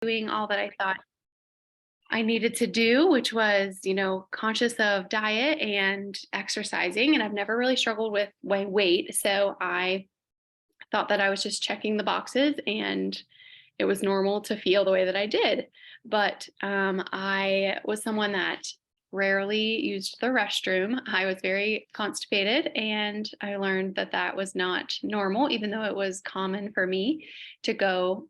doing all that I thought I needed to do, which was, conscious of diet and exercising. And I've never really struggled with weight. So I thought that I was just checking the boxes and it was normal to feel the way that I did. But I was someone that rarely used the restroom. I was very constipated, and I learned that that was not normal, even though it was common for me to go,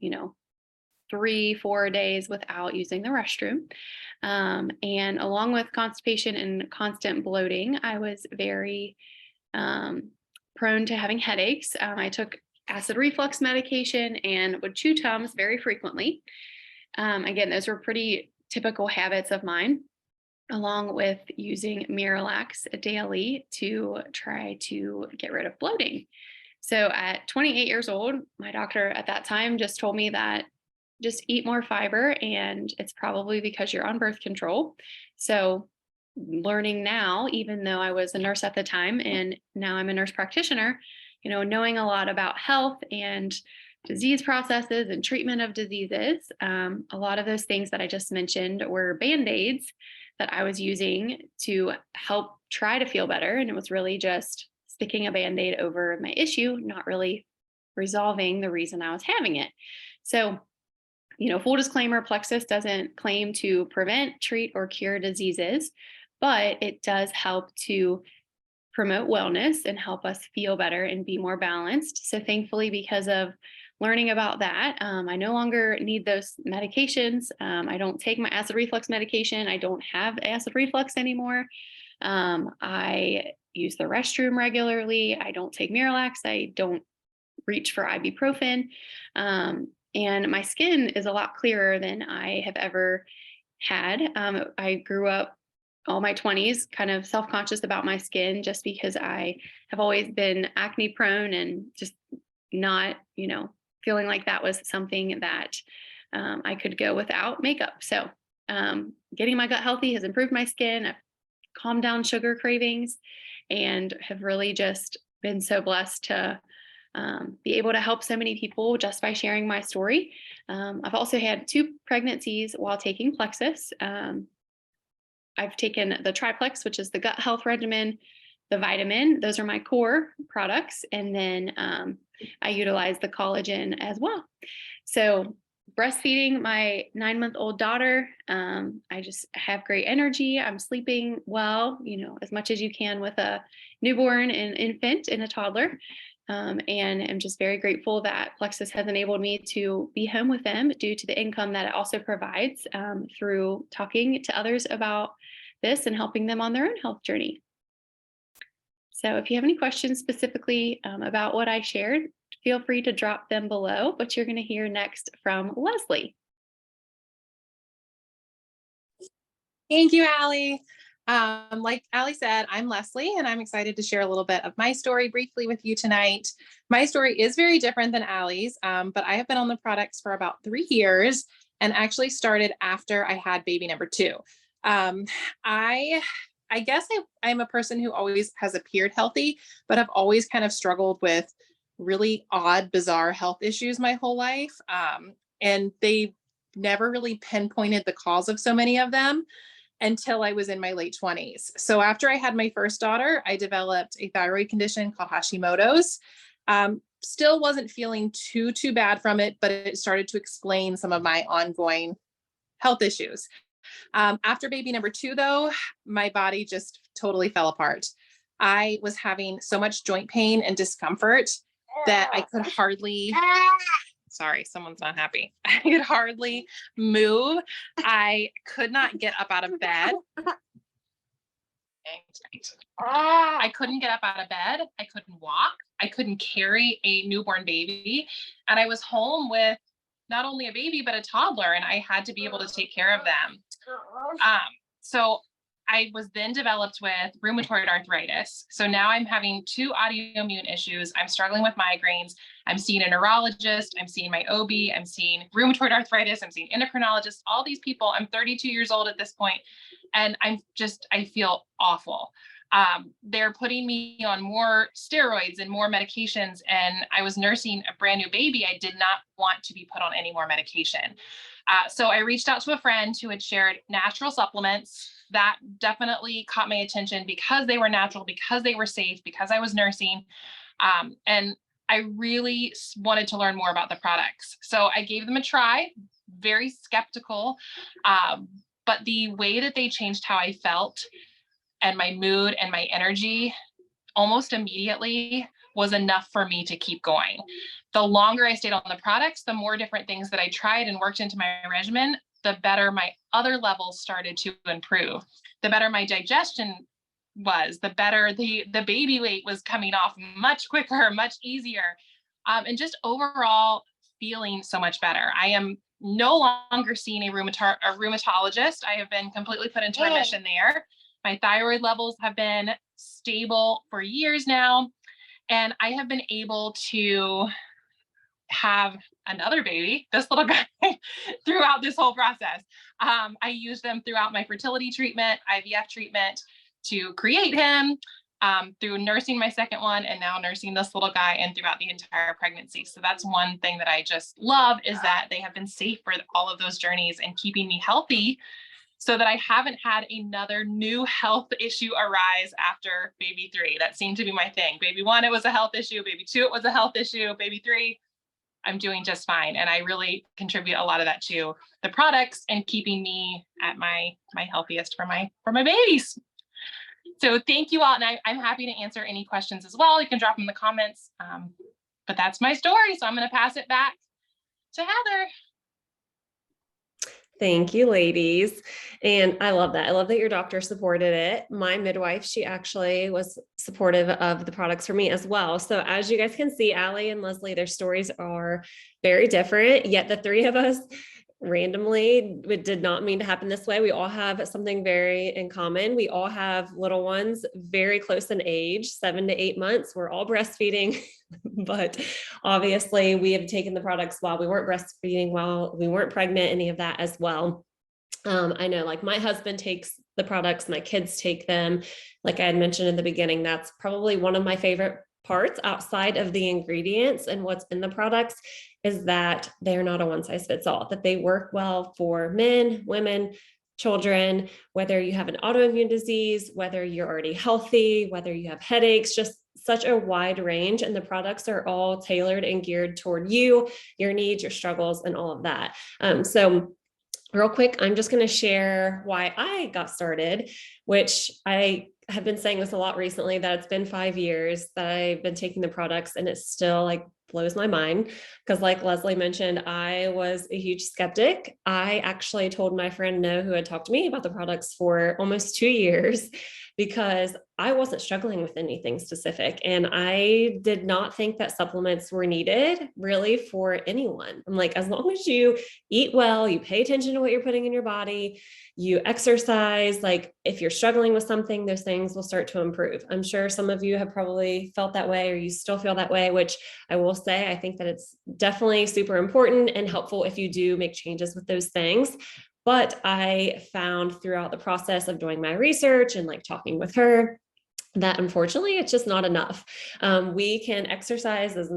3, 4 days without using the restroom. And along with constipation and constant bloating, I was very um, prone to having headaches. I took acid reflux medication and would chew Tums very frequently. Again, those were pretty typical habits of mine, along with using Miralax daily to try to get rid of bloating. So at 28 years old, my doctor at that time just told me that just eat more fiber, and it's probably because you're on birth control. So learning now, even though I was a nurse at the time and now I'm a nurse practitioner, knowing a lot about health and disease processes and treatment of diseases, a lot of those things that I just mentioned were band-aids that I was using to help try to feel better. And it was really just sticking a band-aid over my issue, not really resolving the reason I was having it. So, full disclaimer, Plexus doesn't claim to prevent, treat, or cure diseases, but it does help to promote wellness and help us feel better and be more balanced. So thankfully, because of learning about that, I no longer need those medications. I don't take my acid reflux medication. I don't have acid reflux anymore. I use the restroom regularly. I don't take Miralax. I don't reach for ibuprofen. And my skin is a lot clearer than I have ever had. I grew up all my 20s kind of self-conscious about my skin just because I have always been acne prone and just not, feeling like that was something that I could go without makeup. So getting my gut healthy has improved my skin. I've calmed down sugar cravings and have really just been so blessed to be able to help so many people just by sharing my story. I've also had 2 pregnancies while taking Plexus. I've taken the triplex, which is the gut health regimen, the vitamin, those are my core products. And then I utilize the collagen as well. So breastfeeding my 9-month-old daughter, I just have great energy. I'm sleeping well, as much as you can with a newborn and infant and a toddler. And I'm just very grateful that Plexus has enabled me to be home with them due to the income that it also provides through talking to others about this and helping them on their own health journey. So if you have any questions specifically about what I shared, feel free to drop them below, but you're going to hear next from Leslie. Thank you, Allie. Like Allie said, I'm Leslie, and I'm excited to share a little bit of my story briefly with you tonight. My story is very different than Allie's, but I have been on the products for about 3 years and actually started after I had baby number 2. I guess I'm a person who always has appeared healthy, but I've always kind of struggled with really odd, bizarre health issues my whole life. And they never really pinpointed the cause of so many of them until I was in my late 20s. So after I had my first daughter, I developed a thyroid condition called Hashimoto's. Still wasn't feeling too bad from it, but it started to explain some of my ongoing health issues. After baby number 2, though, my body just totally fell apart. I was having so much joint pain and discomfort that I could hardly, sorry, someone's not happy. I could hardly move. I could not get up out of bed. I couldn't get up out of bed. I couldn't walk. I couldn't carry a newborn baby. And I was home with not only a baby, but a toddler, and I had to be able to take care of them. So I was then developed with rheumatoid arthritis. So now I'm having 2 autoimmune issues. I'm struggling with migraines. I'm seeing a neurologist. I'm seeing my OB. I'm seeing rheumatoid arthritis. I'm seeing endocrinologists, all these people. I'm 32 years old at this point, and I feel awful. They're putting me on more steroids and more medications. And I was nursing a brand new baby. I did not want to be put on any more medication. So I reached out to a friend who had shared natural supplements that definitely caught my attention because they were natural, because they were safe, because I was nursing. And I really wanted to learn more about the products. So I gave them a try, very skeptical. But the way that they changed how I felt and my mood and my energy almost immediately was enough for me to keep going. The longer I stayed on the products, the more different things that I tried and worked into my regimen, the better my other levels started to improve. The better my digestion was, the better the baby weight was coming off much quicker, much easier, and just overall feeling so much better. I am no longer seeing a rheumatologist. I have been completely put into remission there. My thyroid levels have been stable for years now, and I have been able to have another baby, this little guy, throughout this whole process. I used them throughout my fertility treatment, IVF treatment, to create him, through nursing my second one, and now nursing this little guy, and throughout the entire pregnancy. So that's one thing that I just love, is that they have been safe for all of those journeys and keeping me healthy, so that I haven't had another new health issue arise after baby 3. That seemed to be my thing. Baby 1, it was a health issue. Baby 2, it was a health issue. Baby 3, I'm doing just fine. And I really contribute a lot of that to the products and keeping me at my healthiest for my babies. So thank you all. And I'm happy to answer any questions as well. You can drop them in the comments. But that's my story. So I'm going to pass it back to Heather. Thank you, ladies. And I love that. I love that your doctor supported it. My midwife, she actually was supportive of the products for me as well. So as you guys can see, Allie and Leslie, their stories are very different, yet the three of us randomly, it did not mean to happen this way. We all have something very in common. We all have little ones very close in age, 7 to 8 months. We're all breastfeeding, but obviously we have taken the products while we weren't breastfeeding, while we weren't pregnant, any of that as well. I know, like, my husband takes the products, my kids take them. Like I had mentioned in the beginning, that's probably one of my favorite parts outside of the ingredients and what's in the products, is that they're not a one size fits all, that they work well for men, women, children, whether you have an autoimmune disease, whether you're already healthy, whether you have headaches, just such a wide range. And the products are all tailored and geared toward you, your needs, your struggles, and all of that. So real quick, I'm just going to share why I got started, which I have been saying this a lot recently, that it's been 5 years that I've been taking the products, and it still like blows my mind. Because like Leslie mentioned, I was a huge skeptic. I actually told my friend No, who had talked to me about the products for almost 2 years, because I wasn't struggling with anything specific. And I did not think that supplements were needed really for anyone. I'm like, as long as you eat well, you pay attention to what you're putting in your body, you exercise, like if you're struggling with something, those things will start to improve. I'm sure some of you have probably felt that way, or you still feel that way, which I will say, I think that it's definitely super important and helpful if you do make changes with those things. But I found throughout the process of doing my research and like talking with her, that unfortunately it's just not enough. We can exercise as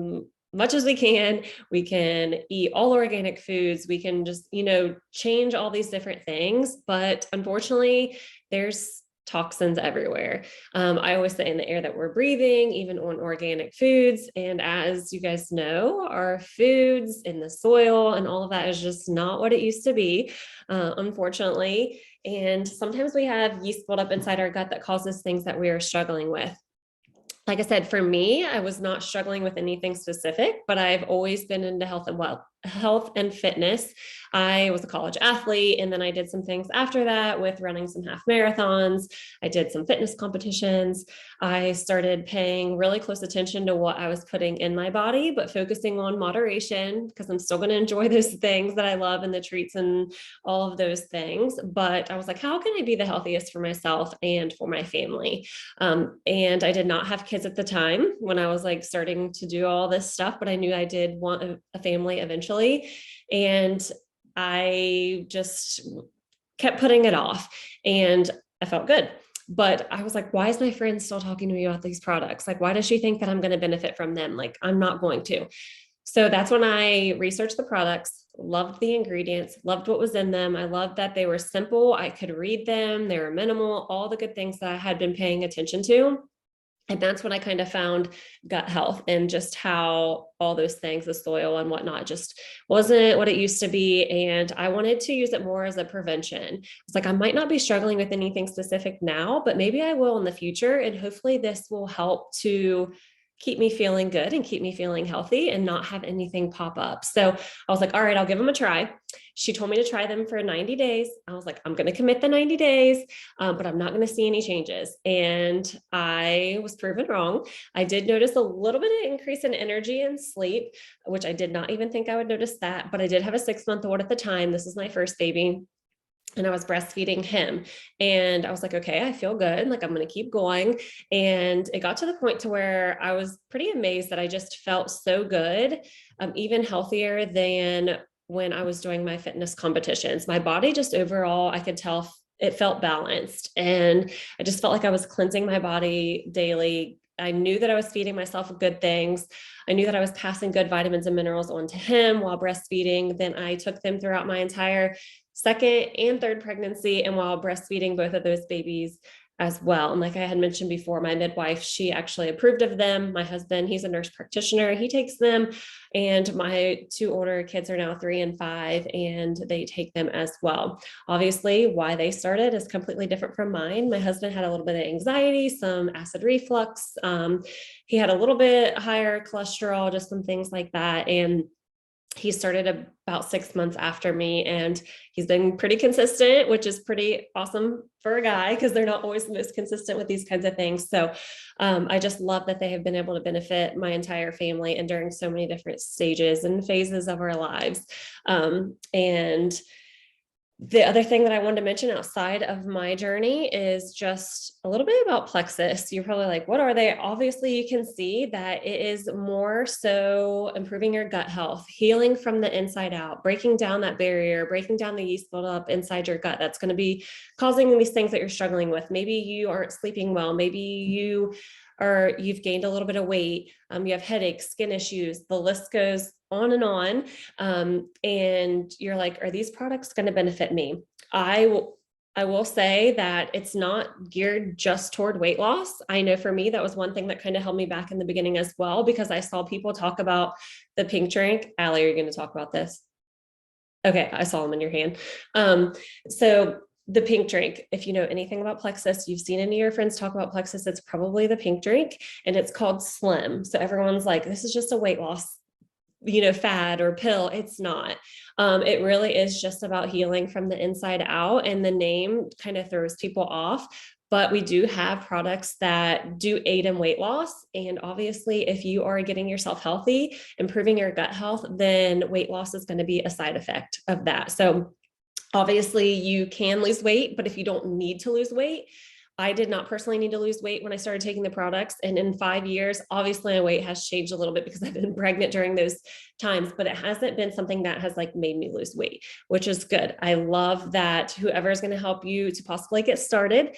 much as we can eat all organic foods, we can just, change all these different things. But unfortunately, there's toxins everywhere. I always say in the air that we're breathing, even on organic foods. And as you guys know, our foods in the soil and all of that is just not what it used to be, unfortunately. And sometimes we have yeast buildup inside our gut that causes things that we are struggling with. Like I said, for me, I was not struggling with anything specific, but I've always been into health and fitness. I was a college athlete, and then I did some things after that with running some half marathons. I did some fitness competitions. I started paying really close attention to what I was putting in my body, but focusing on moderation, because I'm still going to enjoy those things that I love and the treats and all of those things. But I was like, how can I be the healthiest for myself and for my family? And I did not have kids at the time when I was like starting to do all this stuff, but I knew I did want a family eventually. And I just kept putting it off, and I felt good. But I was like, why is my friend still talking to me about these products? Like, why does she think that I'm going to benefit from them? Like, I'm not going to. So that's when I researched the products, loved the ingredients, loved what was in them. I loved that they were simple. I could read them. They were minimal, all the good things that I had been paying attention to. And that's when I kind of found gut health and just how all those things, the soil and whatnot, just wasn't what it used to be. And I wanted to use it more as a prevention. It's like, I might not be struggling with anything specific now, but maybe I will in the future. And hopefully this will help to keep me feeling good and keep me feeling healthy and not have anything pop up. So I was like, all right, I'll give them a try. She told me to try them for 90 days. I was like, I'm going to commit the 90 days, but I'm not going to see any changes. And I was proven wrong. I did notice a little bit of increase in energy and sleep, which I did not even think I would notice that, but I did have a 6-month-old at the time. This is my first baby. And I was breastfeeding him, and I was like, okay, I feel good. Like, I'm going to keep going. And it got to the point to where I was pretty amazed that I just felt so good, even healthier than when I was doing my fitness competitions. My body just overall, I could tell it felt balanced, and I just felt like I was cleansing my body daily. I knew that I was feeding myself good things. I knew that I was passing good vitamins and minerals on to him while breastfeeding. Then I took them throughout my entire second and third pregnancy, and while breastfeeding both of those babies as well. And like I had mentioned before, my midwife, she actually approved of them. My husband, he's a nurse practitioner, he takes them. And my 2 older kids are now 3 and 5, and they take them as well. Obviously, why they started is completely different from mine. My husband had a little bit of anxiety, some acid reflux. He had a little bit higher cholesterol, just some things like that. And he started about 6 months after me, and he's been pretty consistent, which is pretty awesome for a guy because they're not always the most consistent with these kinds of things. So I just love that they have been able to benefit my entire family and during so many different stages and phases of our lives. And the other thing that I wanted to mention outside of my journey is just a little bit about Plexus. You're probably like, what are they? Obviously, you can see that it is more so improving your gut health, healing from the inside out, breaking down that barrier, breaking down the yeast buildup inside your gut that's going to be causing these things that you're struggling with. Maybe you aren't sleeping well. Maybe you've gained a little bit of weight. You have headaches, skin issues. The list goes on and on. And you're like, are these products going to benefit me? I will say that it's not geared just toward weight loss. I know for me, that was one thing that kind of held me back in the beginning as well, because I saw people talk about the pink drink. Allie, are you going to talk about this? Okay. I saw them in your hand. So the pink drink, if you know anything about Plexus, you've seen any of your friends talk about Plexus, it's probably the pink drink, and it's called Slim. So everyone's like, this is just a weight loss fad or pill. It's not. It really is just about healing from the inside out, and the name kind of throws people off. But we do have products that do aid in weight loss. And obviously, if you are getting yourself healthy, improving your gut health, then weight loss is going to be a side effect of that. So obviously, you can lose weight, but if you don't need to lose weight, I did not personally need to lose weight when I started taking the products. And in 5 years, obviously my weight has changed a little bit because I've been pregnant during those times, but it hasn't been something that has made me lose weight, which is good. I love that whoever is going to help you to possibly get started,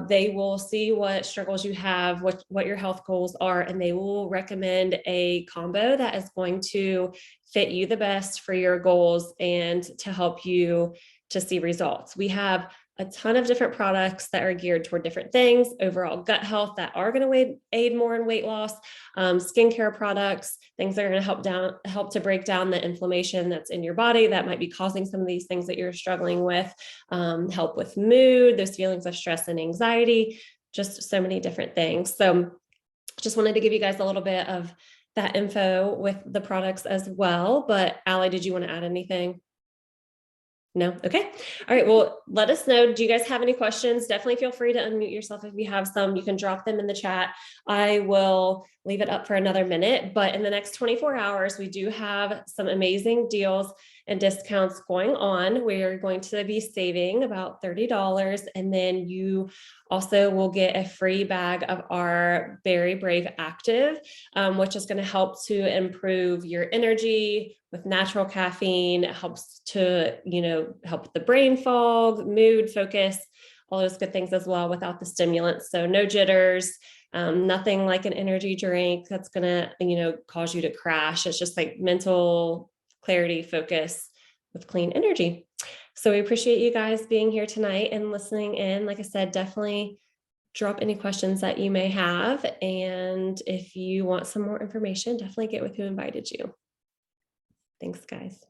they will see what struggles you have, what your health goals are, and they will recommend a combo that is going to fit you the best for your goals and to help you to see results. We have a ton of different products that are geared toward different things, overall gut health that are going to aid more in weight loss, skincare products, things that are going to help to break down the inflammation that's in your body that might be causing some of these things that you're struggling with, help with mood, those feelings of stress and anxiety, just so many different things. So just wanted to give you guys a little bit of that info with the products as well. But Allie, did you want to add anything? No? Okay. All right. Well, let us know. Do you guys have any questions? Definitely feel free to unmute yourself if you have some. You can drop them in the chat. I will leave it up for another minute, but in the next 24 hours, we do have some amazing deals and discounts going on. We're going to be saving about $30, and then you also will get a free bag of our Berry Brave Active, which is going to help to improve your energy with natural caffeine. It helps to, help with the brain fog, mood, focus, all those good things as well without the stimulants. So no jitters, nothing like an energy drink that's gonna, cause you to crash. It's just like mental clarity, focus with clean energy. So we appreciate you guys being here tonight and listening in. Like I said, definitely drop any questions that you may have. And if you want some more information, definitely get with who invited you. Thanks, guys.